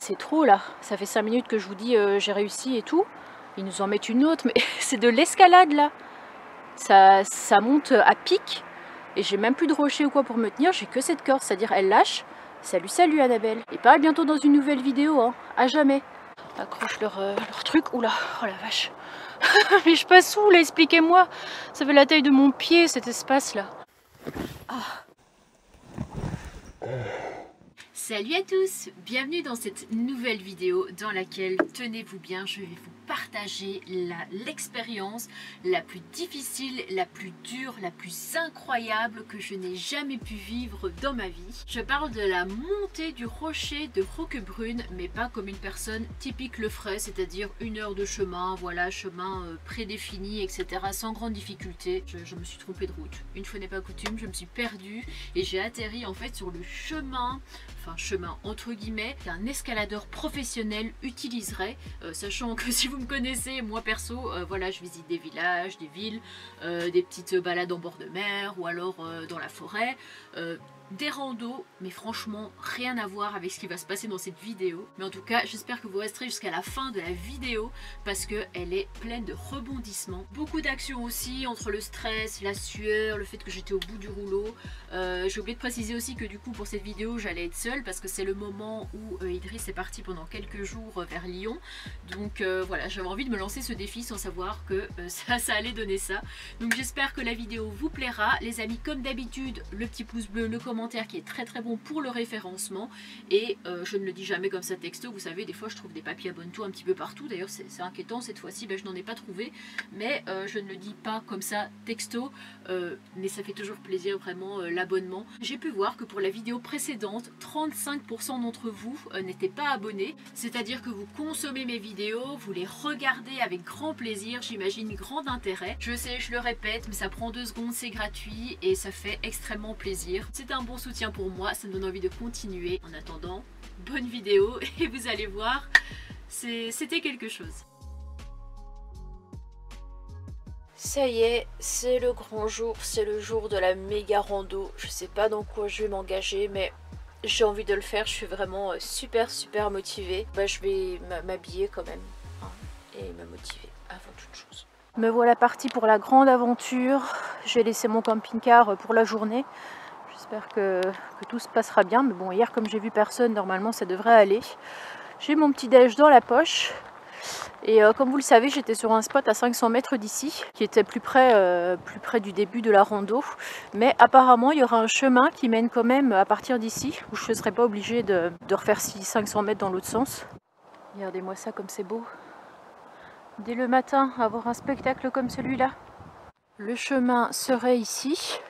C'est trop là, ça fait 5 minutes que je vous dis j'ai réussi et tout. Ils nous en mettent une autre, mais c'est de l'escalade là. Ça monte à pic et j'ai même plus de rocher ou quoi pour me tenir, j'ai que cette corde, c'est-à-dire elle lâche. Salut, salut Annabelle. Et pas bientôt dans une nouvelle vidéo, hein, à jamais. Accroche leur truc, oula, oh la vache. Mais je passe où là, expliquez-moi. Ça fait la taille de mon pied cet espace là. Ah. Salut à tous, bienvenue dans cette nouvelle vidéo dans laquelle, tenez-vous bien, je vais vous partager l'expérience la plus difficile, la plus dure, la plus incroyable que je n'ai jamais pu vivre dans ma vie. Je parle de la montée du rocher de Roquebrune, mais pas comme une personne typique le ferait, c'est-à-dire 1 heure de chemin, voilà, chemin prédéfini, etc. sans grande difficulté. Je me suis trompée de route. Une fois n'est pas coutume, je me suis perdue et j'ai atterri en fait sur le chemin, enfin chemin entre guillemets, qu'un escaladeur professionnel utiliserait, sachant que si vous me connaissez, moi perso, voilà, je visite des villages, des villes, des petites balades en bord de mer ou alors dans la forêt, des randos, mais franchement rien à voir avec ce qui va se passer dans cette vidéo. Mais en tout cas, j'espère que vous resterez jusqu'à la fin de la vidéo parce qu'elle est pleine de rebondissements. Beaucoup d'actions aussi, entre le stress, la sueur, le fait que j'étais au bout du rouleau. J'ai oublié de préciser aussi que du coup pour cette vidéo j'allais être seule parce que c'est le moment où Idriss est parti pendant quelques jours vers Lyon. Donc voilà, j'avais envie de me lancer ce défi sans savoir que ça allait donner ça. Donc j'espère que la vidéo vous plaira. Les amis, comme d'habitude, le petit pouce bleu, le commentaire qui est très très bon pour le référencement. Et je ne le dis jamais comme ça texto, vous savez, des fois je trouve des papiers abonne-toi un petit peu partout. D'ailleurs c'est inquiétant, cette fois-ci je n'en ai pas trouvé. Mais je ne le dis pas comme ça texto, mais ça fait toujours plaisir vraiment l'abonnement. J'ai pu voir que pour la vidéo précédente, 35% d'entre vous n'étaient pas abonnés, c'est-à-dire que vous consommez mes vidéos, vous les regardez avec grand plaisir, j'imagine grand intérêt. Je sais, je le répète, mais ça prend 2 secondes, c'est gratuit et ça fait extrêmement plaisir. C'est un bon soutien pour moi, ça me donne envie de continuer. En attendant, bonne vidéo et vous allez voir, c'était quelque chose. Ça y est, c'est le grand jour, c'est le jour de la méga rando. Je sais pas dans quoi je vais m'engager, mais j'ai envie de le faire. Je suis vraiment super motivée. Je vais m'habiller quand même, hein, et me motiver avant toute chose. Me voilà partie pour la grande aventure. J'ai laissé mon camping-car pour la journée. J'espère que tout se passera bien. Mais bon, hier comme j'ai vu personne, normalement ça devrait aller. J'ai mon petit déj dans la poche. Et comme vous le savez, j'étais sur un spot à 500 mètres d'ici, qui était plus près du début de la rando. Mais apparemment, il y aura un chemin qui mène quand même à partir d'ici, où je ne serai pas obligée de refaire 500 mètres dans l'autre sens. Regardez-moi ça comme c'est beau. Dès le matin, avoir un spectacle comme celui-là. Le chemin serait ici.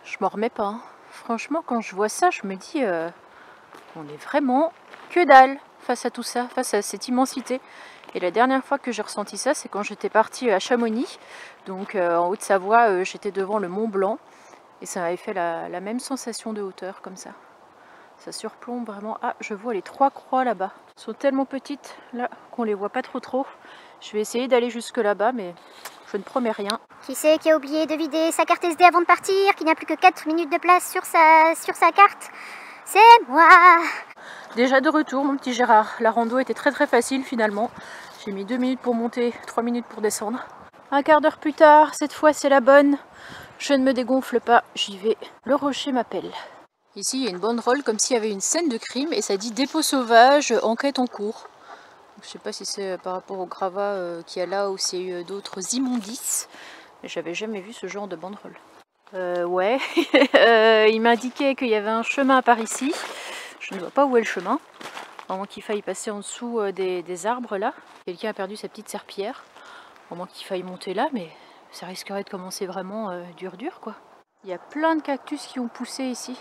Je m'en remets pas, hein. Franchement, quand je vois ça, je me dis, on est vraiment que dalle face à tout ça, face à cette immensité. Et la dernière fois que j'ai ressenti ça, c'est quand j'étais partie à Chamonix, donc en Haute-Savoie, j'étais devant le Mont Blanc, et ça m'avait fait la même sensation de hauteur, comme ça. Ça surplombe vraiment. Ah, je vois les 3 croix là-bas. Elles sont tellement petites, là, qu'on les voit pas trop. Je vais essayer d'aller jusque là-bas, mais je ne promets rien. Qui c'est qui a oublié de vider sa carte SD avant de partir, qui n'a plus que 4 minutes de place sur sa carte? C'est moi! Déjà de retour, mon petit Gérard. La rando était très facile finalement. J'ai mis 2 minutes pour monter, 3 minutes pour descendre. Un quart d'heure plus tard, cette fois c'est la bonne. Je ne me dégonfle pas, j'y vais. Le rocher m'appelle. Ici, il y a une banderole comme s'il y avait une scène de crime et ça dit dépôt sauvage, enquête en cours. Je ne sais pas si c'est par rapport au gravat qu'il y a là ou s'il y a eu d'autres immondices. Mais j'avais jamais vu ce genre de banderole. Ouais, il m'indiquait qu'il y avait un chemin par ici. Je ne vois pas où est le chemin. À moins qu'il faille passer en dessous des arbres là. Quelqu'un a perdu sa petite serpillière. À moins qu'il faille monter là, mais ça risquerait de commencer vraiment dur quoi. Il y a plein de cactus qui ont poussé ici.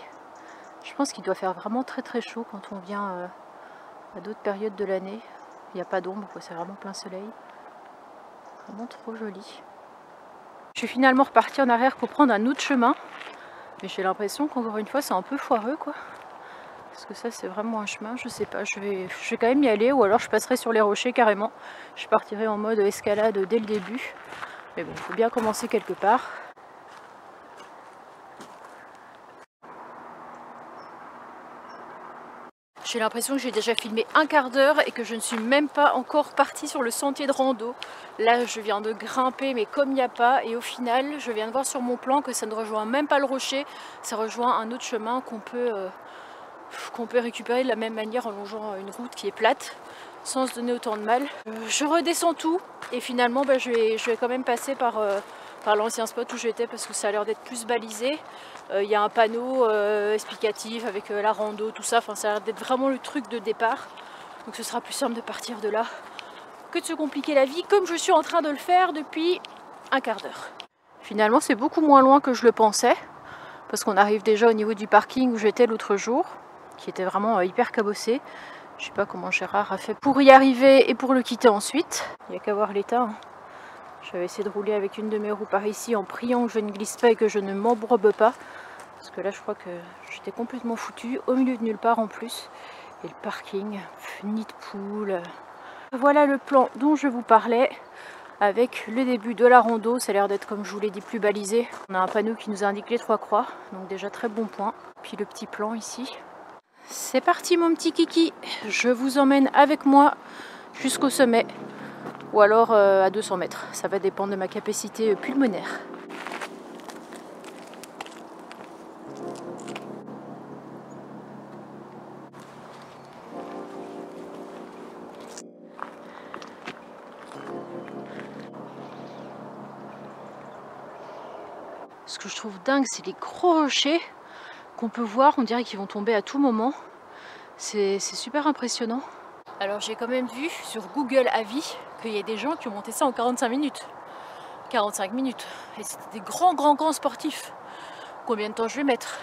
Je pense qu'il doit faire vraiment très chaud quand on vient à d'autres périodes de l'année. Il n'y a pas d'ombre, c'est vraiment plein soleil. Vraiment trop joli. Je suis finalement repartie en arrière pour prendre un autre chemin. Mais j'ai l'impression qu'encore une fois c'est un peu foireux quoi. Parce que ça c'est vraiment un chemin, je sais pas, je vais quand même y aller ou alors je passerai sur les rochers carrément. Je partirai en mode escalade dès le début. Mais bon, il faut bien commencer quelque part. Je J'ai l'impression que j'ai déjà filmé un quart d'heure et que je ne suis même pas encore partie sur le sentier de rando. Là, je viens de grimper, mais comme il n'y a pas. Et au final, je viens de voir sur mon plan que ça ne rejoint même pas le rocher. Ça rejoint un autre chemin qu'on peut récupérer de la même manière en longeant une route qui est plate, sans se donner autant de mal. Je redescends tout et finalement, je vais quand même passer par l'ancien spot où j'étais parce que ça a l'air d'être plus balisé. Il y a un panneau explicatif avec la rando, tout ça. Enfin, ça a l'air d'être vraiment le truc de départ. Donc ce sera plus simple de partir de là que de se compliquer la vie comme je suis en train de le faire depuis un quart d'heure. Finalement, c'est beaucoup moins loin que je le pensais parce qu'on arrive déjà au niveau du parking où j'étais l'autre jour, qui était vraiment hyper cabossé. Je sais pas comment Gérard a fait pour y arriver et pour le quitter ensuite. Il n'y a qu'à voir l'état. Hein. J'avais essayé de rouler avec une de mes roues par ici en priant que je ne glisse pas et que je ne m'embrobe pas. Parce que là, je crois que j'étais complètement foutue, au milieu de nulle part en plus. Et le parking, nid de poule. Voilà le plan dont je vous parlais. Avec le début de la rando, ça a l'air d'être, comme je vous l'ai dit, plus balisé. On a un panneau qui nous indique les 3 croix, donc déjà très bon point. Puis le petit plan ici. C'est parti mon petit kiki, je vous emmène avec moi jusqu'au sommet. Ou alors à 200 mètres, ça va dépendre de ma capacité pulmonaire. Ce que je trouve dingue, c'est les gros rochers qu'on peut voir, on dirait qu'ils vont tomber à tout moment. C'est super impressionnant. Alors j'ai quand même vu sur Google Avis qu'il y a des gens qui ont monté ça en 45 minutes. 45 minutes. Et c'était des grands sportifs. Combien de temps je vais mettre?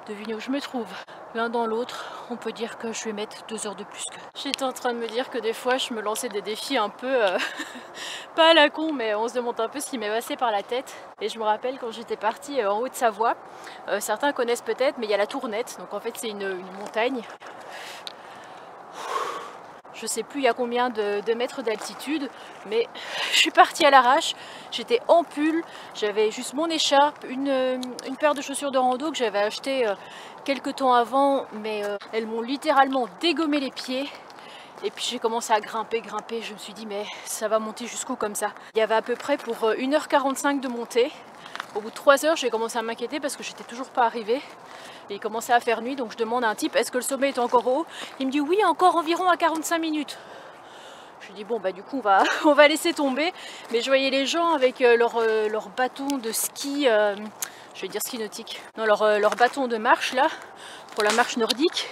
Devinez où je me trouve. L'un dans l'autre, on peut dire que je vais mettre 2 heures de plus que. J'étais en train de me dire que des fois je me lançais des défis un peu pas à la con, mais on se demande un peu ce qui m'est passé par la tête. Et je me rappelle quand j'étais partie en Haute-Savoie, certains connaissent peut-être, mais il y a la Tournette. Donc en fait c'est une montagne. Je sais plus il y a combien de mètres d'altitude, mais je suis partie à l'arrache. J'étais en pull, j'avais juste mon écharpe, une paire de chaussures de rando que j'avais acheté quelques temps avant, mais elles m'ont littéralement dégommé les pieds. Et puis j'ai commencé à grimper, je me suis dit mais ça va monter jusqu'où comme ça? Il y avait à peu près pour 1h45 de montée. Au bout de 3 heures, j'ai commencé à m'inquiéter parce que j'étais toujours pas arrivée. Et il commençait à faire nuit, donc je demande à un type, est-ce que le sommet est encore haut? Il me dit oui, encore environ à 45 minutes. Je lui dis bon bah du coup on va laisser tomber. Mais je voyais les gens avec leur bâton de ski, je vais dire ski nautique, non leur bâton de marche là, pour la marche nordique.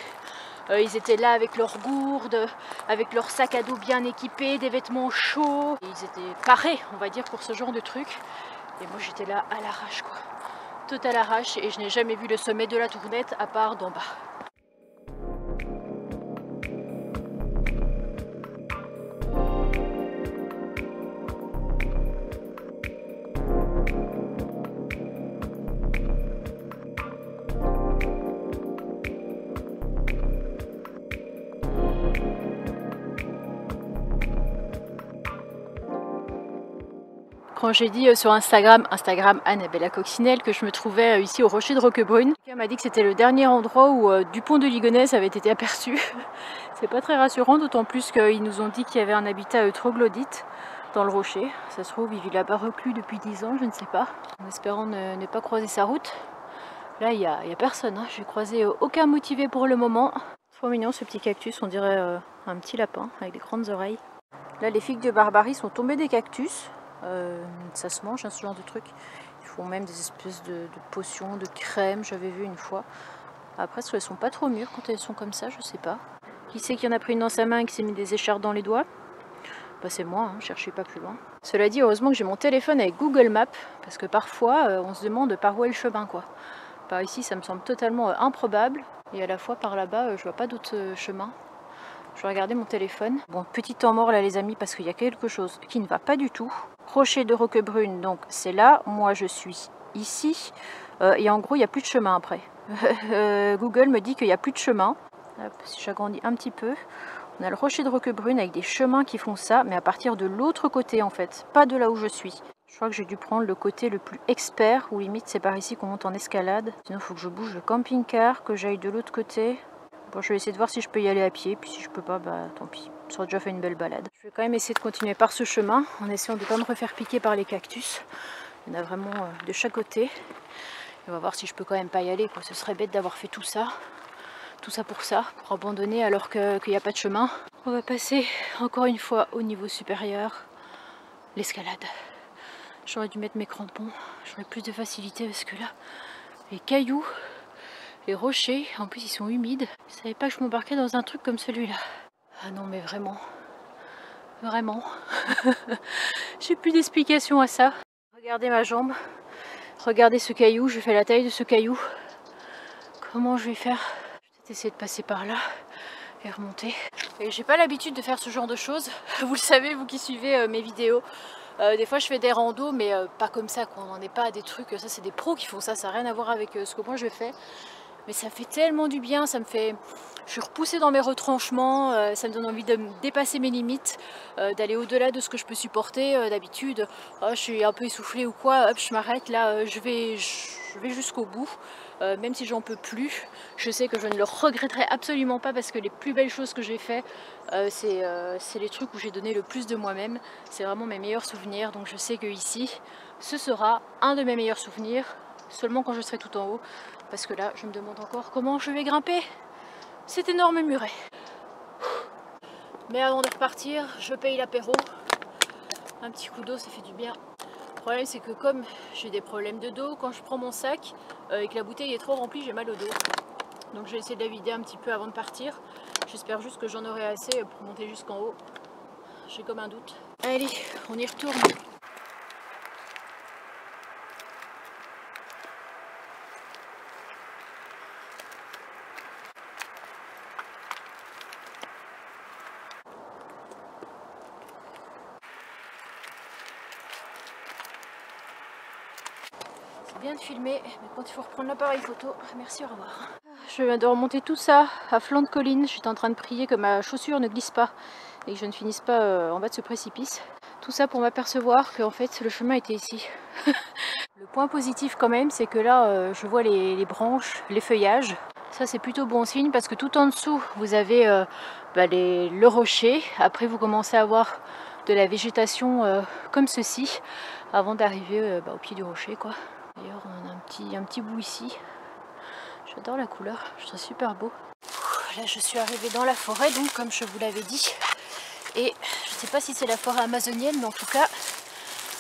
Ils étaient là avec leurs gourdes, avec leur sac à dos bien équipé, des vêtements chauds. Et ils étaient parés, on va dire, pour ce genre de truc. Et moi j'étais là à l'arrache quoi. Tout à l'arrache et je n'ai jamais vu le sommet de la Tournette à part d'en bas. Quand j'ai dit sur Instagram Annabella Coccinelle, que je me trouvais ici au rocher de Roquebrune, quelqu'un m'a dit que c'était le dernier endroit où du pont de Ligonnès avait été aperçu. C'est pas très rassurant, d'autant plus qu'ils nous ont dit qu'il y avait un habitat troglodyte dans le rocher. Ça se trouve, il vit là-bas reclus depuis 10 ans, je ne sais pas. En espérant ne pas croiser sa route. Là, il n'y a personne, hein. J'ai croisé aucun motivé pour le moment. Trop mignon ce petit cactus, on dirait un petit lapin avec des grandes oreilles. Là, les figues de Barbarie sont tombées des cactus. Ça se mange, hein, ce genre de truc. Ils font même des espèces de potions, de crème, j'avais vu une fois. Après, elles sont pas trop mûres quand elles sont comme ça, je sais pas. Qui c'est qui en a pris une dans sa main et qui s'est mis des écharpes dans les doigts? Bah c'est moi, hein, cherchez pas plus loin. Cela dit, heureusement que j'ai mon téléphone avec Google Maps, parce que parfois on se demande par où est le chemin quoi. Par ici ça me semble totalement improbable, et à la fois par là-bas je vois pas d'autre chemin. Je vais regarder mon téléphone. Bon, petit temps mort là les amis, parce qu'il y a quelque chose qui ne va pas du tout. Rocher de Roquebrune, donc c'est là, moi je suis ici, et en gros il n'y a plus de chemin après. Google me dit qu'il n'y a plus de chemin. Hop, si j'agrandis un petit peu, on a le rocher de Roquebrune avec des chemins qui font ça, mais à partir de l'autre côté en fait, pas de là où je suis. Je crois que j'ai dû prendre le côté le plus expert, ou limite c'est par ici qu'on monte en escalade. Sinon il faut que je bouge le camping-car, que j'aille de l'autre côté. Bon, je vais essayer de voir si je peux y aller à pied, puis si je peux pas, bah tant pis. Ça aura déjà fait une belle balade. Je vais quand même essayer de continuer par ce chemin, en essayant de ne pas me refaire piquer par les cactus. Il y en a vraiment de chaque côté. On va voir si je peux quand même pas y aller, quoi. Ce serait bête d'avoir fait tout ça pour ça, pour abandonner alors qu'il n'y a pas de chemin. On va passer encore une fois au niveau supérieur, l'escalade. J'aurais dû mettre mes crampons, j'aurais plus de facilité parce que là, les cailloux, les rochers, en plus ils sont humides. Je savais pas que je m'embarquais dans un truc comme celui-là. Ah non mais vraiment, vraiment, j'ai plus d'explication à ça. Regardez ma jambe, regardez ce caillou, je fais la taille de ce caillou. Comment je vais faire? Je vais peut-être essayer de passer par là et remonter. Et j'ai pas l'habitude de faire ce genre de choses. Vous le savez, vous qui suivez mes vidéos. Des fois je fais des randos, mais pas comme ça, quoi. On n'en est pas à des trucs, ça c'est des pros qui font ça, ça n'a rien à voir avec ce que moi je fais. Mais ça fait tellement du bien, ça me fait... Je suis repoussée dans mes retranchements, ça me donne envie de dépasser mes limites, d'aller au-delà de ce que je peux supporter. D'habitude, je suis un peu essoufflée ou quoi, hop, je m'arrête, là je vais jusqu'au bout. Même si j'en peux plus, je sais que je ne le regretterai absolument pas parce que les plus belles choses que j'ai fait, c'est les trucs où j'ai donné le plus de moi-même. C'est vraiment mes meilleurs souvenirs, donc je sais que ici, ce sera un de mes meilleurs souvenirs, seulement quand je serai tout en haut, parce que là, je me demande encore comment je vais grimper cet énorme muret. Mais avant de repartir, je paye l'apéro. Un petit coup d'eau, ça fait du bien. Le problème c'est que comme j'ai des problèmes de dos, quand je prends mon sac et que la bouteille est trop remplie, j'ai mal au dos. Donc je vais essayer de la vider un petit peu avant de partir. J'espère juste que j'en aurai assez pour monter jusqu'en haut. J'ai comme un doute. Allez, on y retourne. Bien de filmer, mais quand il faut reprendre l'appareil photo, merci, au revoir. Je viens de remonter tout ça à flanc de colline. J'étais en train de prier que ma chaussure ne glisse pas et que je ne finisse pas en bas de ce précipice. Tout ça pour m'apercevoir qu'en fait le chemin était ici. Le point positif quand même, c'est que là je vois les branches, les feuillages. Ça c'est plutôt bon signe parce que tout en dessous vous avez le rocher. Après vous commencez à avoir de la végétation comme ceci avant d'arriver au pied du rocher, quoi. D'ailleurs on a un petit bout ici. J'adore la couleur, je trouve super beau. Là je suis arrivée dans la forêt, donc comme je vous l'avais dit. Et je ne sais pas si c'est la forêt amazonienne, mais en tout cas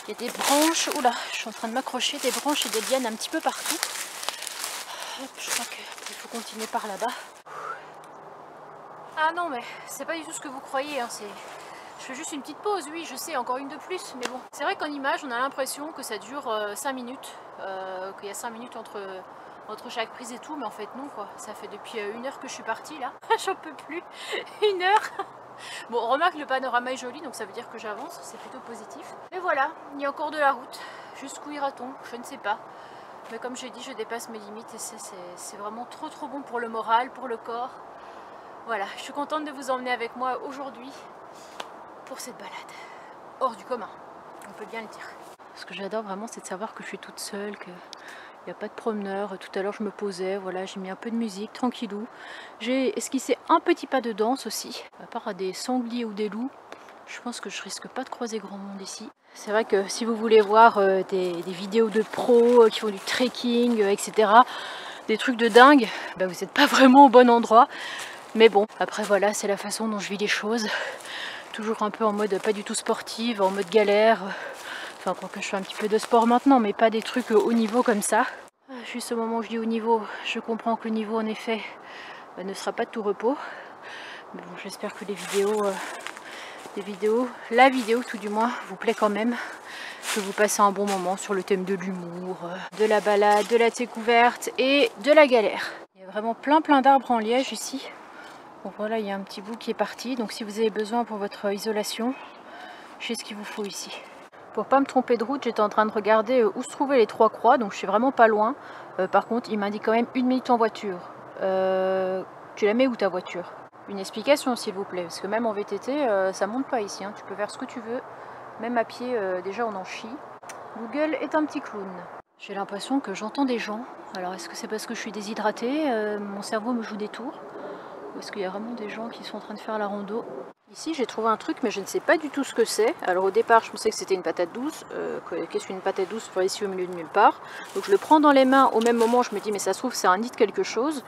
il y a des branches. Oula, je suis en train de m'accrocher, des branches et des lianes un petit peu partout. Hop, je crois qu'il faut continuer par là-bas. Ah non mais c'est pas du tout ce que vous croyez, hein, je fais juste une petite pause, oui je sais, encore une de plus, mais bon. C'est vrai qu'en image on a l'impression que ça dure 5 minutes, qu'il y a 5 minutes entre chaque prise et tout, mais en fait non quoi. Ça fait depuis 1 heure que je suis partie là, j'en peux plus, 1 heure. Bon, remarque, le panorama est joli, donc ça veut dire que j'avance, c'est plutôt positif. Mais voilà, il y a encore de la route, jusqu'où ira-t-on, je ne sais pas. Mais comme j'ai dit, je dépasse mes limites et c'est vraiment trop bon pour le moral, pour le corps. Voilà, je suis contente de vous emmener avec moi aujourd'hui pour cette balade hors du commun, on peut bien le dire. Ce que j'adore vraiment, c'est de savoir que je suis toute seule, qu'il n'y a pas de promeneur. Tout à l'heure je me posais, voilà, j'ai mis un peu de musique, tranquillou. J'ai esquissé un petit pas de danse aussi. À part des sangliers ou des loups, je pense que je risque pas de croiser grand monde ici. C'est vrai que si vous voulez voir des vidéos de pros qui font du trekking, etc., des trucs de dingue, bah, vous n'êtes pas vraiment au bon endroit. Mais bon, après voilà, c'est la façon dont je vis les choses. Toujours un peu en mode pas du tout sportive, en mode galère. Enfin, pour que je fais un petit peu de sport maintenant, mais pas des trucs au niveau comme ça. Juste au moment où je dis au niveau, je comprends que le niveau en effet ne sera pas de tout repos. Mais bon, j'espère que la vidéo tout du moins, vous plaît quand même. Que vous passez un bon moment sur le thème de l'humour, de la balade, de la découverte et de la galère. Il y a vraiment plein d'arbres en liège ici. Bon voilà, il y a un petit bout qui est parti, donc si vous avez besoin pour votre isolation, je sais ce qu'il vous faut ici. Pour pas me tromper de route, j'étais en train de regarder où se trouvaient les 3 croix, donc je suis vraiment pas loin. Par contre, il m'indique quand même 1 minute en voiture. Tu la mets où ta voiture? Une explication s'il vous plaît, parce que même en VTT, ça monte pas ici, hein. Tu peux faire ce que tu veux, même à pied, déjà on en chie. Google est un petit clown. J'ai l'impression que j'entends des gens. Alors est-ce que c'est parce que je suis déshydratée, mon cerveau me joue des tours? Ou est-ce qu'il y a vraiment des gens qui sont en train de faire la rando? Ici j'ai trouvé un truc mais je ne sais pas du tout ce que c'est. Alors au départ je pensais que c'était une patate douce. Qu'est-ce qu'une patate douce pour ici au milieu de nulle part? Donc je le prends dans les mains, au même moment je me dis mais ça se trouve c'est un nid de quelque chose.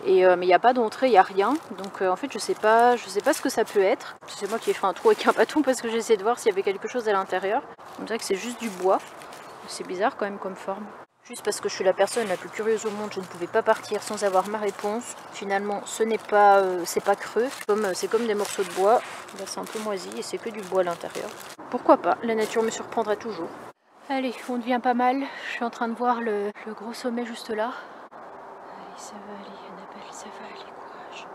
Mais il n'y a pas d'entrée, il n'y a rien. Donc en fait je sais pas ce que ça peut être. C'est moi qui ai fait un trou avec un bâton parce que j'essaie de voir s'il y avait quelque chose à l'intérieur. On dirait que c'est juste du bois. C'est bizarre quand même comme forme. Juste parce que je suis la personne la plus curieuse au monde, je ne pouvais pas partir sans avoir ma réponse. Finalement, ce n'est pas, c'est pas creux, c'est comme des morceaux de bois. Là, c'est un peu moisi et c'est que du bois à l'intérieur. Pourquoi pas, la nature me surprendra toujours. Allez, on devient pas mal. Je suis en train de voir le gros sommet juste là. Allez, ça va aller, Annabelle, ça va aller, courage.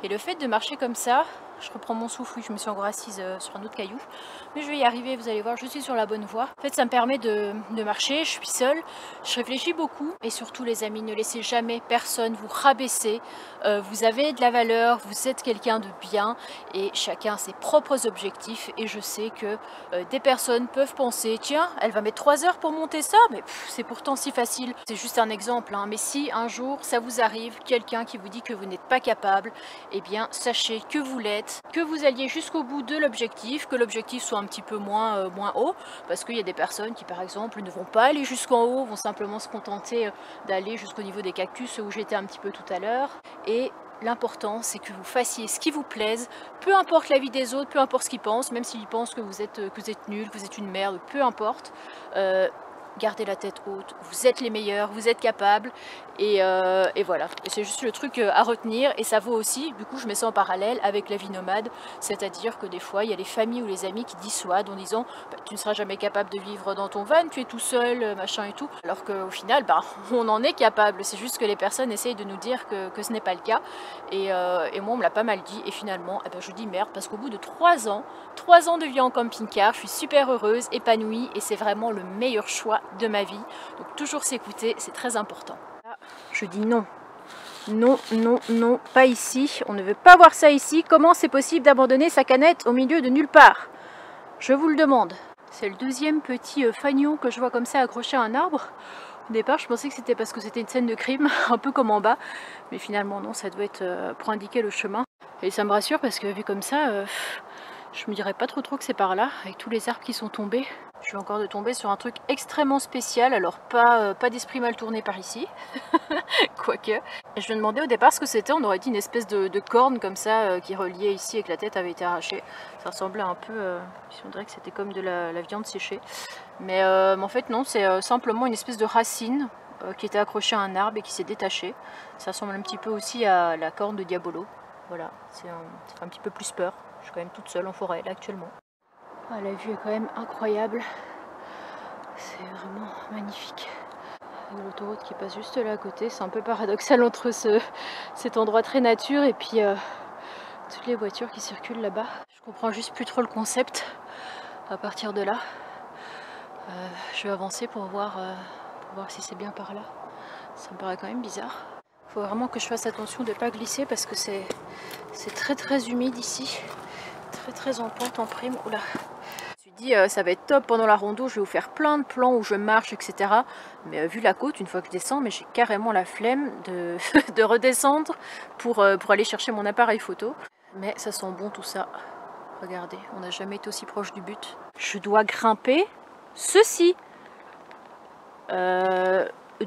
Et le fait de marcher comme ça, je reprends mon souffle, oui, je me suis encore assise sur un autre caillou, mais je vais y arriver, vous allez voir, je suis sur la bonne voie. En fait, ça me permet de marcher, je suis seule, je réfléchis beaucoup, et surtout les amis, ne laissez jamais personne vous rabaisser. Vous avez de la valeur, vous êtes quelqu'un de bien, et chacun a ses propres objectifs, et je sais que des personnes peuvent penser, tiens, elle va mettre 3 heures pour monter ça, mais c'est pourtant si facile. C'est juste un exemple, hein. Mais si un jour ça vous arrive, quelqu'un qui vous dit que vous n'êtes pas capable, eh bien sachez que vous l'êtes, que vous alliez jusqu'au bout de l'objectif, que l'objectif soit un petit peu moins haut, parce qu'il y a des personnes qui par exemple ne vont pas aller jusqu'en haut, vont simplement se contenter d'aller jusqu'au niveau des cactus où j'étais un petit peu tout à l'heure. Et l'important c'est que vous fassiez ce qui vous plaise, peu importe l'avis des autres, peu importe ce qu'ils pensent, même s'ils pensent que vous êtes nul, que vous êtes une merde, peu importe. Gardez la tête haute, vous êtes les meilleurs, vous êtes capables, et voilà. Et c'est juste le truc à retenir, et ça vaut aussi, du coup je mets ça en parallèle avec la vie nomade, c'est-à-dire que des fois il y a les familles ou les amis qui dissuadent en disant bah, tu ne seras jamais capable de vivre dans ton van, tu es tout seul, machin et tout, alors qu'au final bah, on en est capable, c'est juste que les personnes essayent de nous dire que ce n'est pas le cas, et moi on me l'a pas mal dit, et finalement eh ben, je dis merde, parce qu'au bout de 3 ans de vie en camping-car, je suis super heureuse, épanouie, et c'est vraiment le meilleur choix de ma vie. Donc toujours s'écouter, c'est très important. Là, je dis non. Non, non, non, pas ici. On ne veut pas voir ça ici. Comment c'est possible d'abandonner sa canette au milieu de nulle part? Je vous le demande. C'est le deuxième petit fagnon que je vois comme ça accroché à un arbre. Au départ, je pensais que c'était parce que c'était une scène de crime, un peu comme en bas. Mais finalement, non, ça doit être pour indiquer le chemin. Et ça me rassure parce que vu comme ça, je me dirais pas trop que c'est par là, avec tous les arbres qui sont tombés. Je suis encore de tomber sur un truc extrêmement spécial, alors pas d'esprit mal tourné par ici, quoique. Et je me demandais au départ ce que c'était, on aurait dit une espèce de corne comme ça qui reliait ici et que la tête avait été arrachée. Ça ressemblait un peu, on dirait que c'était comme de la viande séchée. Mais en fait non, c'est simplement une espèce de racine qui était accrochée à un arbre et qui s'est détachée. Ça ressemble un petit peu aussi à la corne de Diabolo. Voilà, ça fait un petit peu plus peur. Je suis quand même toute seule en forêt là actuellement. Ah, la vue est quand même incroyable. C'est vraiment magnifique. L'autoroute qui passe juste là à côté, c'est un peu paradoxal entre cet endroit très nature et puis toutes les voitures qui circulent là-bas. Je comprends juste plus trop le concept à partir de là. Je vais avancer pour voir si c'est bien par là. Ça me paraît quand même bizarre. Il faut vraiment que je fasse attention de ne pas glisser parce que c'est très humide ici. Très en pente, en prime. Oula. Je me suis dit ça va être top pendant la rando, je vais vous faire plein de plans où je marche, etc. Mais vu la côte, une fois que je descends, mais j'ai carrément la flemme de redescendre pour aller chercher mon appareil photo. Mais ça sent bon tout ça. Regardez, on n'a jamais été aussi proche du but. Je dois grimper ceci.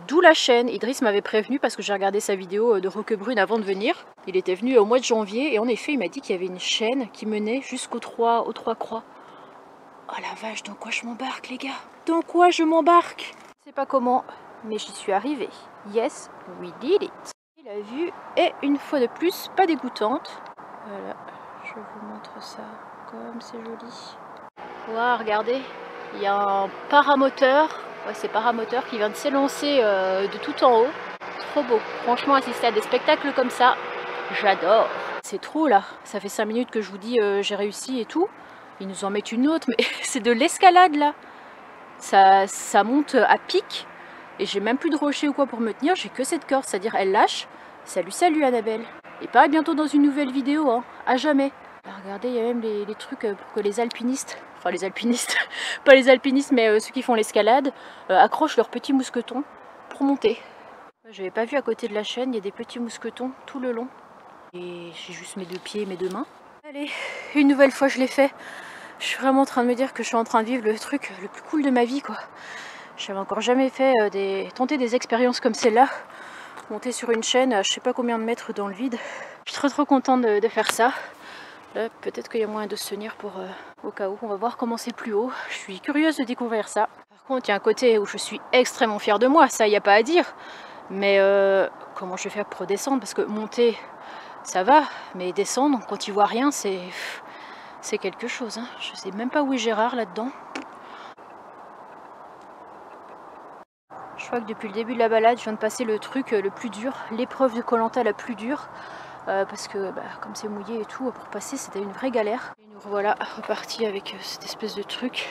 D'où la chaîne. Idriss m'avait prévenu parce que j'ai regardé sa vidéo de Roquebrune avant de venir. Il était venu au mois de janvier et en effet il m'a dit qu'il y avait une chaîne qui menait jusqu'aux trois croix. Oh la vache, dans quoi je m'embarque les gars? Dans quoi je m'embarque? Je sais pas comment, mais j'y suis arrivée. Yes, we did it. La vue est une fois de plus pas dégoûtante. Voilà, je vous montre ça comme c'est joli. Wow, regardez, il y a un paramoteur. Ouais, c'est paramoteur qui vient de s'élancer de tout en haut. Trop beau. Franchement, assister à des spectacles comme ça, j'adore. C'est trop là. Ça fait 5 minutes que je vous dis j'ai réussi et tout. Ils nous en mettent une autre, mais c'est de l'escalade là. ça monte à pic et j'ai même plus de rocher ou quoi pour me tenir, j'ai que cette corde, c'est-à-dire elle lâche. Salut Annabelle. Et pareil, bientôt dans une nouvelle vidéo, hein, à jamais. Alors, regardez, il y a même les trucs pour que les alpinistes, enfin les alpinistes, pas les alpinistes mais ceux qui font l'escalade, accrochent leurs petits mousquetons pour monter. J'avais pas vu à côté de la chaîne, il y a des petits mousquetons tout le long. Et j'ai juste mes deux pieds et mes deux mains. Allez, une nouvelle fois je l'ai fait. Je suis vraiment en train de me dire que je suis en train de vivre le truc le plus cool de ma vie, quoi. J'avais encore jamais fait tenter des expériences comme celle-là. Monter sur une chaîne à je sais pas combien de mètres dans le vide. Je suis trop contente de faire ça. Là, peut-être qu'il y a moyen de se tenir pour au cas où. On va voir comment c'est plus haut. Je suis curieuse de découvrir ça. Par contre, il y a un côté où je suis extrêmement fière de moi, ça, il n'y a pas à dire. Mais comment je vais faire pour redescendre? Parce que monter, ça va, mais descendre, quand il voit rien, c'est quelque chose. Hein. Je sais même pas où est Gérard là-dedans. Je crois que depuis le début de la balade, je viens de passer le truc le plus dur, l'épreuve de Koh Lanta la plus dure. Parce que comme c'est mouillé et tout, pour passer c'était une vraie galère. Et nous revoilà repartis avec cette espèce de truc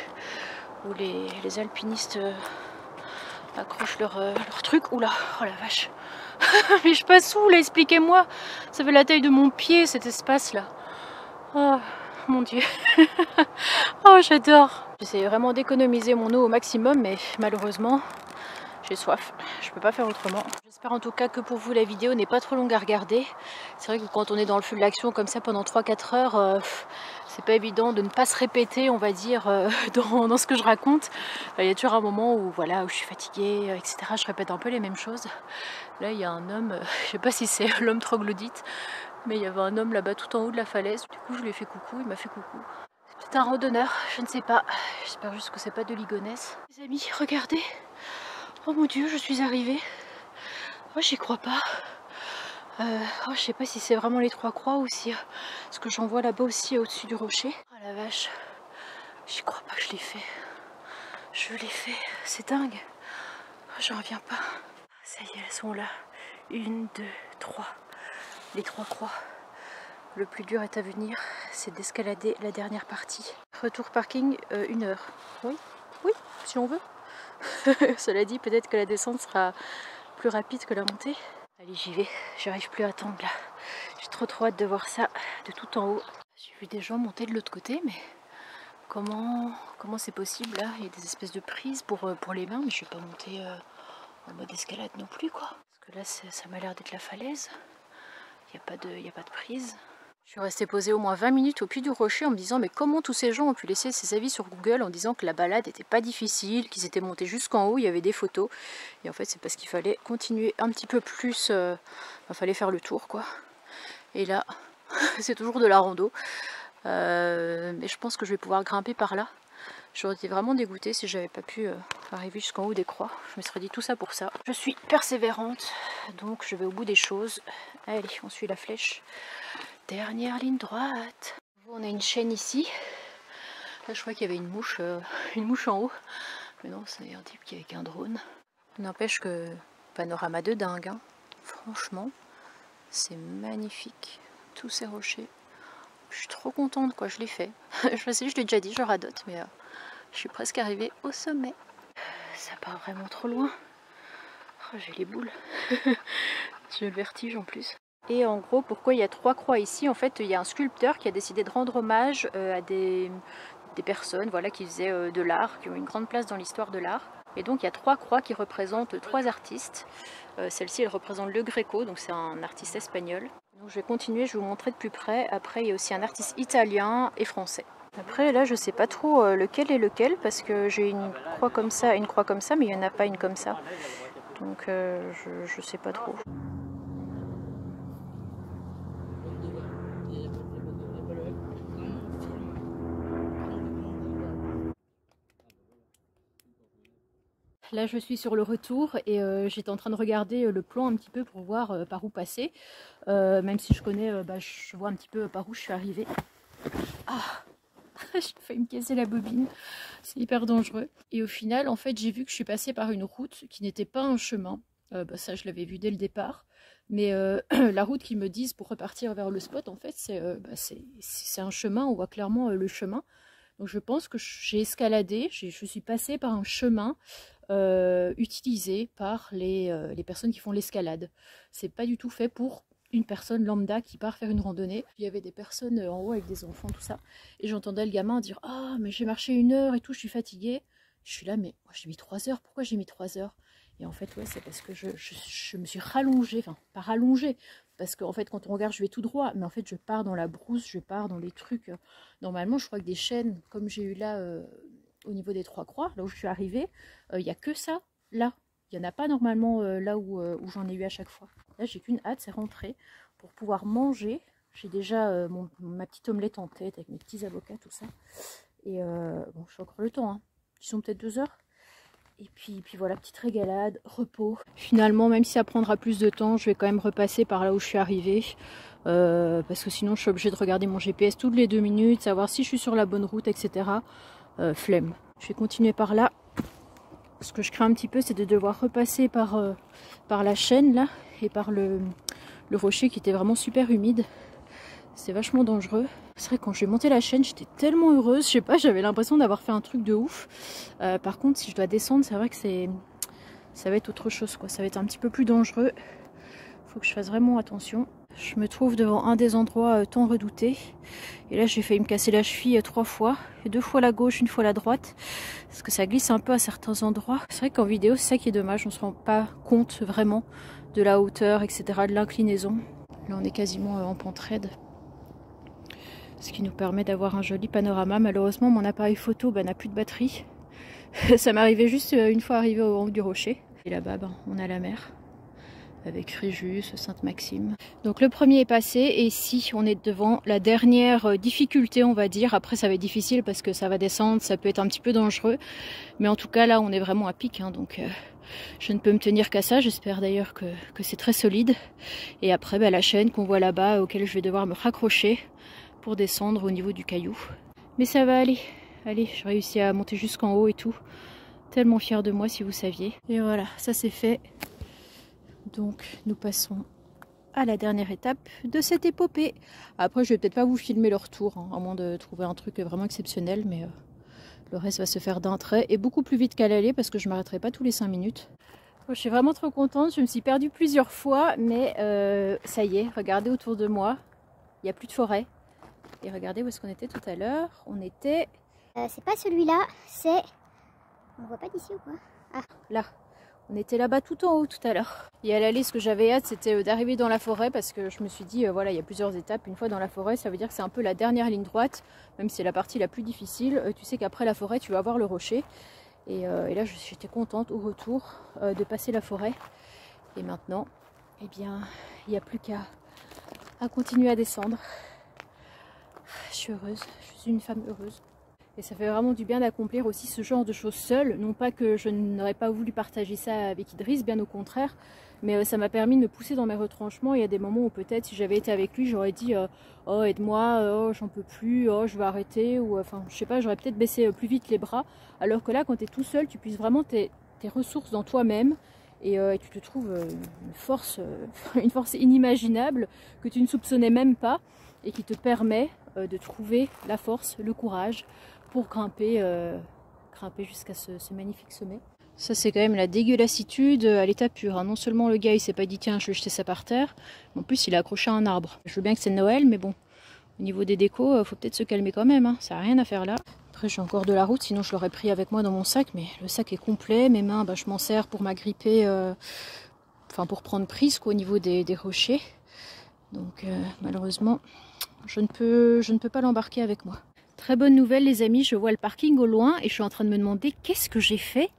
où les alpinistes accrochent leur truc. Oula, oh la vache. Mais je passe où là, expliquez-moi. Ça fait la taille de mon pied cet espace là. Oh mon dieu. Oh j'adore. J'essaie vraiment d'économiser mon eau au maximum mais malheureusement j'ai soif, je peux pas faire autrement. J'espère en tout cas que pour vous la vidéo n'est pas trop longue à regarder. C'est vrai que quand on est dans le feu de l'action comme ça pendant 3-4 heures, c'est pas évident de ne pas se répéter, on va dire, dans ce que je raconte. Il y a toujours un moment où, voilà, où je suis fatiguée, etc. Je répète un peu les mêmes choses. Là il y a un homme, je sais pas si c'est l'homme troglodyte, mais il y avait un homme là-bas tout en haut de la falaise. Du coup je lui ai fait coucou, il m'a fait coucou. C'est peut-être un randonneur, je ne sais pas. J'espère juste que c'est pas de l'igonesse. Les amis, regardez. Oh mon dieu, je suis arrivée. Oh, j'y crois pas. Oh, je sais pas si c'est vraiment les 3 croix ou si ce que j'en vois là-bas aussi au-dessus du rocher. Oh la vache, j'y crois pas que je l'ai fait. Je l'ai fait, c'est dingue. Oh, j'en reviens pas. Ça y est, elles sont là. 1, 2, 3. Les 3 croix. Le plus dur est à venir, c'est d'escalader la dernière partie. Retour parking, 1 heure. Oui, oui, si on veut. Cela dit, peut-être que la descente sera plus rapide que la montée. Allez, j'y vais, j'arrive plus à attendre là. J'ai trop hâte de voir ça de tout en haut. J'ai vu des gens monter de l'autre côté, mais comment c'est possible là? Il y a des espèces de prises pour les mains, mais je vais pas monter en mode escalade non plus, quoi. Parce que là, ça m'a l'air d'être la falaise. Il n'y a pas de prise. Je suis restée posée au moins 20 minutes au pied du rocher en me disant mais comment tous ces gens ont pu laisser ces avis sur Google en disant que la balade n'était pas difficile, qu'ils étaient montés jusqu'en haut, il y avait des photos. Et en fait c'est parce qu'il fallait continuer un petit peu plus, il fallait faire le tour quoi. Et là c'est toujours de la rando. Mais je pense que je vais pouvoir grimper par là. J'aurais été vraiment dégoûtée si j'avais pas pu arriver jusqu'en haut des croix. Je me serais dit tout ça pour ça. Je suis persévérante, donc je vais au bout des choses. Allez, on suit la flèche. Dernière ligne droite. On a une chaîne ici. Là je crois qu'il y avait une mouche en haut. Mais non, c'est un type qui est avec un drone. N'empêche que panorama de dingue. Hein. Franchement, c'est magnifique. Tous ces rochers. Je suis trop contente quoi, je l'ai fait. Je sais, je l'ai déjà dit, je radote, mais je suis presque arrivée au sommet. Ça part vraiment trop loin. Oh, j'ai les boules. J'ai le vertige en plus. Et en gros, pourquoi il y a 3 croix ici? En fait, il y a un sculpteur qui a décidé de rendre hommage à des personnes voilà, qui faisaient de l'art, qui ont une grande place dans l'histoire de l'art. Et donc, il y a 3 croix qui représentent 3 artistes. Celle-ci, elle représente Le Greco, donc c'est un artiste espagnol. Donc, je vais continuer, je vais vous montrer de plus près. Après, il y a aussi un artiste italien et français. Après, là, je sais pas trop lequel est lequel, parce que j'ai une croix comme ça et une croix comme ça, mais il n'y en a pas une comme ça. Donc, je sais pas trop. Là je suis sur le retour et j'étais en train de regarder le plan un petit peu pour voir par où passer. Même si je connais, je vois un petit peu par où je suis arrivée. Ah, j'ai failli me casser la bobine, c'est hyper dangereux. Et au final, en fait, j'ai vu que je suis passée par une route qui n'était pas un chemin. Ça, je l'avais vu dès le départ. Mais la route qu'ils me disent pour repartir vers le spot, en fait, c'est un chemin. On voit clairement le chemin. Donc je pense que j'ai escaladé, je suis passée par un chemin utilisé par les personnes qui font l'escalade. C'est pas du tout fait pour une personne lambda qui part faire une randonnée. Il y avait des personnes en haut avec des enfants, tout ça. Et j'entendais le gamin dire « Ah, mais j'ai marché 1 heure et tout, je suis fatiguée. » Je suis là, mais moi j'ai mis 3 heures, pourquoi j'ai mis 3 heures? Et en fait, ouais, c'est parce que je me suis rallongée, enfin, pas rallongée, parce qu'en fait, quand on regarde, je vais tout droit, mais en fait, je pars dans la brousse, je pars dans les trucs. Normalement, je crois que des chaînes, comme j'ai eu là, au niveau des 3 croix, là où je suis arrivée, il n'y a que ça, là. Il n'y en a pas normalement là où j'en ai eu à chaque fois. Là, j'ai qu'une hâte, c'est rentrer pour pouvoir manger. J'ai déjà ma petite omelette en tête avec mes petits avocats, tout ça. Et bon, j'ai encore le temps, hein. Ils sont peut-être 2 heures. Et puis voilà, petite régalade, repos. Finalement, même si ça prendra plus de temps, je vais quand même repasser par là où je suis arrivée. Parce que sinon, je suis obligée de regarder mon GPS toutes les 2 minutes, savoir si je suis sur la bonne route, etc. Flemme. Je vais continuer par là. Ce que je crains un petit peu, c'est de devoir repasser par la chaîne, là, et par le rocher qui était vraiment super humide. C'est vachement dangereux. C'est vrai que quand j'ai monté la chaîne, j'étais tellement heureuse. Je sais pas, j'avais l'impression d'avoir fait un truc de ouf. Par contre, si je dois descendre, c'est vrai que ça va être autre chose, quoi. Ça va être un petit peu plus dangereux. Faut que je fasse vraiment attention. Je me trouve devant un des endroits tant redoutés. Et là, j'ai failli me casser la cheville 3 fois. 2 fois la gauche, 1 fois la droite. Parce que ça glisse un peu à certains endroits. C'est vrai qu'en vidéo, c'est ça qui est dommage. On se rend pas compte vraiment de la hauteur, etc., de l'inclinaison. Là, on est quasiment en pente raide. Ce qui nous permet d'avoir un joli panorama. Malheureusement, mon appareil photo n'a plus de batterie. Ça m'arrivait juste une fois arrivé au haut du rocher. Et là-bas, on a la mer. Avec Fréjus, Sainte-Maxime. Donc le premier est passé et ici on est devant la dernière difficulté, on va dire. Après ça va être difficile parce que ça va descendre, ça peut être un petit peu dangereux. Mais en tout cas là on est vraiment à pic, hein, donc je ne peux me tenir qu'à ça. J'espère d'ailleurs que c'est très solide. Et après la chaîne qu'on voit là-bas auquel je vais devoir me raccrocher pour descendre au niveau du caillou. Mais ça va aller. Allez, j'ai réussi à monter jusqu'en haut et tout. Tellement fière de moi si vous saviez. Et voilà, ça c'est fait. Donc nous passons à la dernière étape de cette épopée. Après je vais peut-être pas vous filmer le retour, hein, à moins de trouver un truc vraiment exceptionnel, mais le reste va se faire d'un trait et beaucoup plus vite qu'à l'aller parce que je m'arrêterai pas tous les 5 minutes. Bon, je suis vraiment trop contente, je me suis perdue plusieurs fois, mais ça y est, regardez autour de moi, il n'y a plus de forêt. Et regardez où est-ce qu'on était tout à l'heure, on était... c'est pas celui-là, c'est... On voit pas d'ici ou quoi? Ah, là. On était là-bas tout en haut tout à l'heure. Et à l'aller, ce que j'avais hâte, c'était d'arriver dans la forêt parce que je me suis dit, voilà, il y a plusieurs étapes. Une fois dans la forêt, ça veut dire que c'est un peu la dernière ligne droite, même si c'est la partie la plus difficile. Tu sais qu'après la forêt, tu vas voir le rocher. Et là, j'étais contente au retour de passer la forêt. Et maintenant, eh bien, il n'y a plus qu'à continuer à descendre. Je suis heureuse, je suis une femme heureuse. Et ça fait vraiment du bien d'accomplir aussi ce genre de choses seule. Non pas que je n'aurais pas voulu partager ça avec Idriss, bien au contraire. Mais ça m'a permis de me pousser dans mes retranchements. Il y a des moments où peut-être si j'avais été avec lui, j'aurais dit oh aide-moi, oh j'en peux plus, oh je vais arrêter. Ou enfin je sais pas, j'aurais peut-être baissé plus vite les bras. Alors que là quand tu es tout seul, tu puisses vraiment tes ressources dans toi-même. Et tu te trouves une force inimaginable que tu ne soupçonnais même pas. Et qui te permet de trouver la force, le courage pour grimper jusqu'à ce magnifique sommet. Ça c'est quand même la dégueulassitude à l'état pur, hein. Non seulement le gars il s'est pas dit tiens je vais jeter ça par terre, mais en plus il a accroché à un arbre. Je veux bien que c'est Noël mais bon, au niveau des décos, faut peut-être se calmer quand même, hein. Ça n'a rien à faire là. Après j'ai encore de la route, sinon je l'aurais pris avec moi dans mon sac, mais le sac est complet, mes mains je m'en sers pour m'agripper, enfin pour prendre prise quoi, au niveau des rochers. Donc malheureusement je ne peux pas l'embarquer avec moi. Très bonne nouvelle les amis, je vois le parking au loin et je suis en train de me demander qu'est-ce que j'ai fait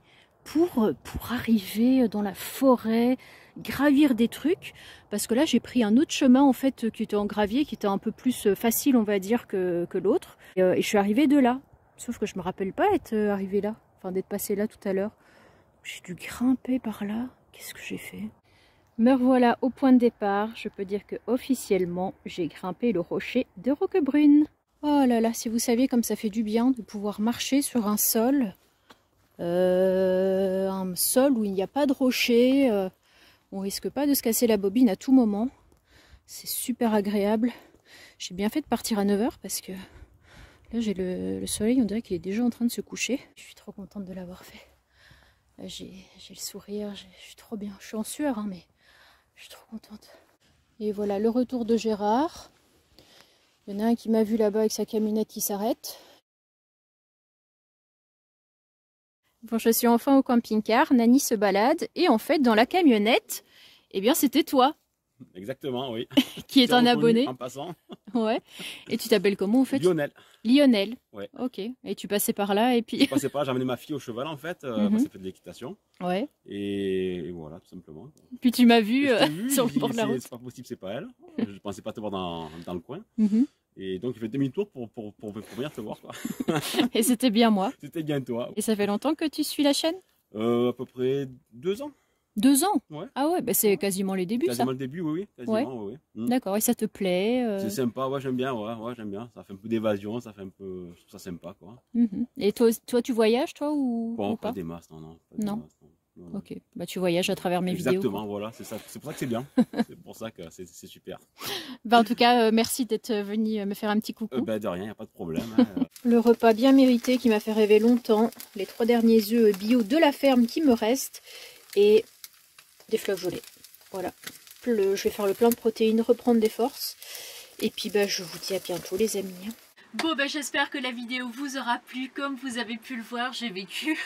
pour arriver dans la forêt, gravir des trucs. Parce que là j'ai pris un autre chemin en fait qui était en gravier, qui était un peu plus facile on va dire que l'autre. Et je suis arrivée de là. Sauf que je me rappelle pas être arrivée là, enfin d'être passée là tout à l'heure. J'ai dû grimper par là. Qu'est-ce que j'ai fait ? Me revoilà au point de départ. Je peux dire que officiellement j'ai grimpé le rocher de Roquebrune. Oh là là, si vous saviez comme ça fait du bien de pouvoir marcher sur un sol où il n'y a pas de rocher, on risque pas de se casser la bobine à tout moment. C'est super agréable. J'ai bien fait de partir à 9 h parce que Là j'ai le soleil, on dirait qu'il est déjà en train de se coucher. Je suis trop contente de l'avoir fait. Là j'ai le sourire, je suis trop bien. Je suis en sueur hein, mais je suis trop contente. Et voilà le retour de Gérard. Il y en a un qui m'a vu là-bas avec sa camionnette qui s'arrête. Bon, je suis enfin au camping-car, Nani se balade et en fait dans la camionnette, eh bien c'était toi. Exactement, oui. Qui est un abonné. En passant. Ouais. Et tu t'appelles comment en fait? Lionel. Lionel. Ouais. Ok. Et tu passais par là et puis. Je passais pas, j'ai amené ma fille au cheval en fait, parce qu'elle fait de l'équitation. Ouais. Et voilà, tout simplement. Puis tu m'as vu, vu sur le bord de la route. C'est pas possible, c'est pas elle. Je pensais pas te voir dans le coin. Et donc il fait demi-tour pour venir te voir. Quoi. Et c'était bien moi. C'était bien toi. Et ça fait longtemps que tu suis la chaîne? À peu près 2 ans. 2 ans? Ouais. Ah ouais, bah c'est quasiment les débuts quasiment ça. le début, oui. Quasiment, oui. D'accord, et ça te plaît? C'est sympa, ouais, j'aime bien, ouais, j'aime bien. Ça fait un peu d'évasion, ça fait un peu. Je trouve ça sympa, quoi. Et toi, tu voyages, toi, ou Bon, pas pas des masses, non. Non. Ok, bah tu voyages à travers mes vidéos. Exactement, voilà, c'est ça. C'est pour ça que c'est bien. C'est pour ça que c'est super. Bah en tout cas, merci d'être venu me faire un petit coucou. De rien, il n'y a pas de problème. Le repas bien mérité qui m'a fait rêver longtemps. Les 3 derniers œufs bio de la ferme qui me restent. Et des flocons au lait. Voilà. Je vais faire le plein de protéines, reprendre des forces. Et puis bah, je vous dis à bientôt les amis. Bon ben j'espère que la vidéo vous aura plu. Comme vous avez pu le voir, j'ai vécu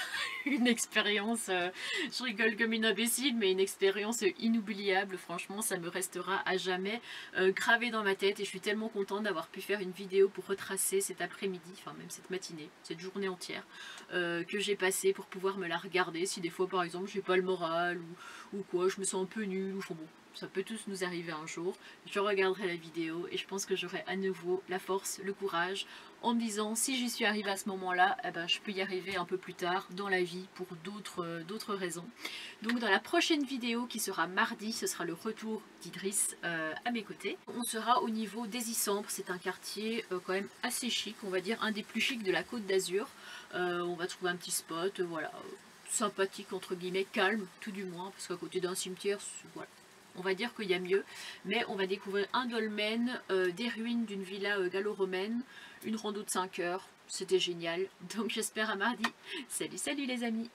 une expérience, je rigole comme une imbécile, mais une expérience inoubliable. Franchement, ça me restera à jamais gravé dans ma tête. Et je suis tellement contente d'avoir pu faire une vidéo pour retracer cet après-midi, enfin même cette matinée, cette journée entière que j'ai passée pour pouvoir me la regarder. Si des fois par exemple j'ai pas le moral ou quoi, je me sens un peu nulle, ou enfin bon, ça peut tous nous arriver un jour. Je regarderai la vidéo et je pense que j'aurai à nouveau la force, le courage, en me disant si j'y suis arrivée à ce moment-là, eh ben, je peux y arriver un peu plus tard dans la vie pour d'autres raisons. Donc dans la prochaine vidéo qui sera mardi, ce sera le retour d'Idriss à mes côtés. On sera au niveau des Issambres, c'est un quartier quand même assez chic, on va dire un des plus chics de la Côte d'Azur. On va trouver un petit spot, voilà, sympathique entre guillemets, calme tout du moins, parce qu'à côté d'un cimetière, voilà. On va dire qu'il y a mieux, mais on va découvrir un dolmen, des ruines d'une villa gallo-romaine, une rando de 5 heures, c'était génial, donc j'espère à mardi. Salut les amis!